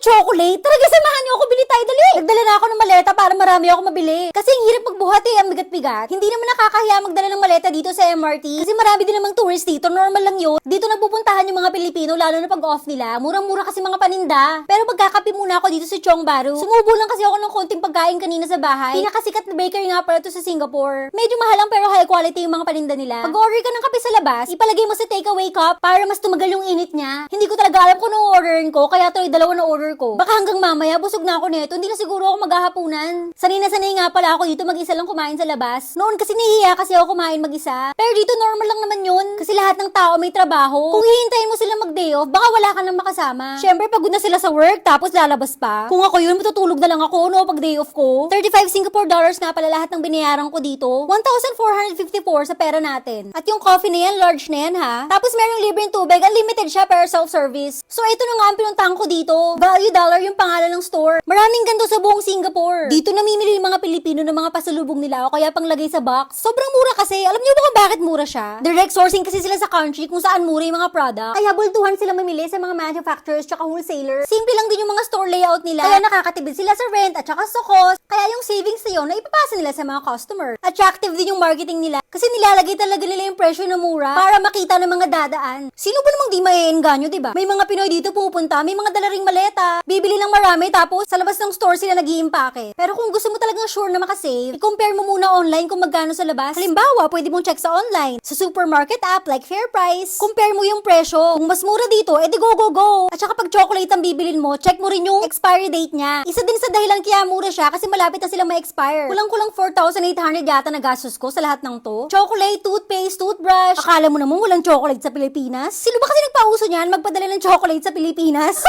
chocolate. Talaga, samahan niyo ako, bili tayo, dali. Nagdala na ako ng maleta para marami ako mabili. Kasi ang hirap magbuhat ang bigat-bigat. Hindi naman nakakahiya magdala ng maleta dito sa MRT. Kasi marami din namang tourist dito, normal lang yun. Dito nagpupuntahan yung mga Pilipino, lalo na pag off nila. Murang-mura kasi mga paninda. Pero magkakape muna ako dito sa Chong Baru. Sumubo lang kasi ako ng konting pagkain kanina sa bahay. Pinakasikat na bakery nga pala to sa Singapore. Medyo mahal lang pero high quality yung mga paninda nila. Pag order ka ng kape sa labas, ipalagay mo sa takeaway cup para mas tumagal yung init niya. Hindi ko talaga alam kung anong orderin ko, kaya tuloy dalawa na order ko. Baka hanggang mamaya busog na ako nito, hindi na siguro ako maghahapunan. Sanay na sanay nga pala ako dito mag-isa lang kumain sa labas. Noon kasi nahihiya kasi ako kumain mag-isa. Pero dito normal lang naman yun. Kasi lahat ng tao may trabaho. Kung hihintayin mo sila mag-day off, baka wala ka nang makasama. Syempre pagod na sila sa work, tapos lalabas pa. Kung ako yun, matutulog na lang ako, no, pag day off ko. 35 Singapore dollars nga pala lahat ng binayaran ko dito. 1,454 sa pera natin. At yung coffee na yan, large na yan ha. Tapos merong libreng tubig, unlimited siya pero self-service. So ito na nga ang pinuntahan ko dito. Value Dollar yung pangalan ng store. Maraming ganito sa buong Singapore. Dito namimili yung mga Pilipino ng mga pasalubong nila o kaya panglagay sa box. Sobrang mura kasi. Alam niyo ba kung bakit mura siya? Direct sourcing kasi sila sa country kung saan mura yung mga product. Kaya bultuhan sila mamili sa mga manufacturers tsaka wholesalers. Simple lang din yung mga store layout nila. Kaya nakakatipid sila sa rent at saka sa cost. Kaya yung savings na yun na ipapasa nila sa mga customer. Attractive din yung marketing nila. Kasi nilalagay talaga nila yung presyo na mura para makita ng mga dadaan. Sino ba namang di maiengganyo, diba? May mga Pinoy dito pupunta, may mga dala ring maleta. Bibili ng marami tapos sa labas ng store sila nag-iimpake. Pero kung gusto mo talagang sure na makasave, i-compare mo muna online kung magkano sa labas. Halimbawa, pwede mong check sa online, sa supermarket app like FairPrice. Compare mo yung presyo. Kung mas mura dito, edi go go go. At saka pag chocolate ang bibilin mo, check mo rin yung expiry date niya. Isa din sa dahilan kaya mura siya kasi malapit na silang ma-expire. Kulang-kulang 4,800 yata na gastos ko sa lahat ng to. Chocolate, toothpaste, toothbrush. Akala mo naman walang chocolate sa Pilipinas? Sino ba kasi nagpauso niyan magpadala ng chocolate sa Pilipinas?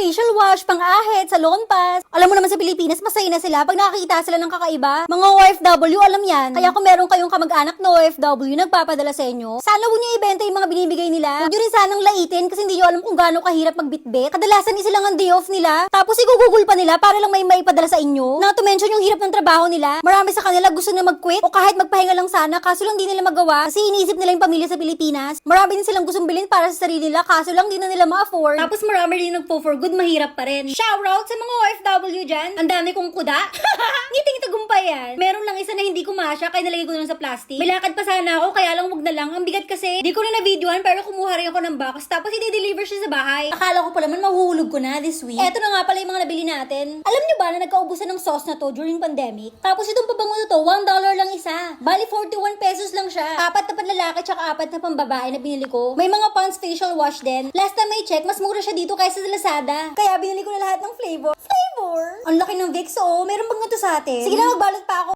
Facial wash, pang-ahit, salon pass. Alam mo naman sa Pilipinas, masaya na sila pag nakakita sila ng kakaiba. Mga OFW, alam yan. Kaya kung meron kayong kamag-anak na OFW nagpapadala sa inyo, sana huwag niyo ibenta yung mga binibigay nila. Huwag niyo rin sanang laitin kasi hindi niyo alam kung gaano kahirap magbitbit. Kadalasan isa lang ang day off nila. Tapos igugugol pa nila para lang may maipadala sa inyo. Not to mention yung hirap ng trabaho nila. Marami sa kanila gusto na mag-quit o kahit magpahinga lang sana kaso lang di nila magawa kasi iniisip nila yung pamilya sa Pilipinas. Marami din silang gustong bilhin para sa sarili nila kaso lang di na nila ma-afford. Tapos marami rin nagpo-for good, mahirap pa rin. Shoutout sa mga OFW dyan. Ang dami kong kuda. Ngiting tagumpay yan. Meron lang isa na hindi kumasya kaya nalagay ko na lang sa plastic. May lakad pa sana ako kaya lang wag na lang. Ang bigat kasi. Di ko na na-videoan pero kumuha rin ako ng box tapos i-deliver siya sa bahay. Akala ko pa naman mahuhulog ko na this week. Eto na nga pala yung mga nabili natin. Alam nyo ba na nagkaubusan ng sauce na to during pandemic? Tapos itong pabango na to, $1 lang isa. Bali 41 pesos lang siya. 4 na panlalaki tsaka 4 na pambabae na binili ko. May mga Pond's facial wash din. Last time I check, mas mura siya dito kaysa sa Lazada. Kaya binili ko na lahat ng flavor. Ang laki ng Vicks, oh. Meron bang ganito sa atin? Sige na, magbalot pa ako.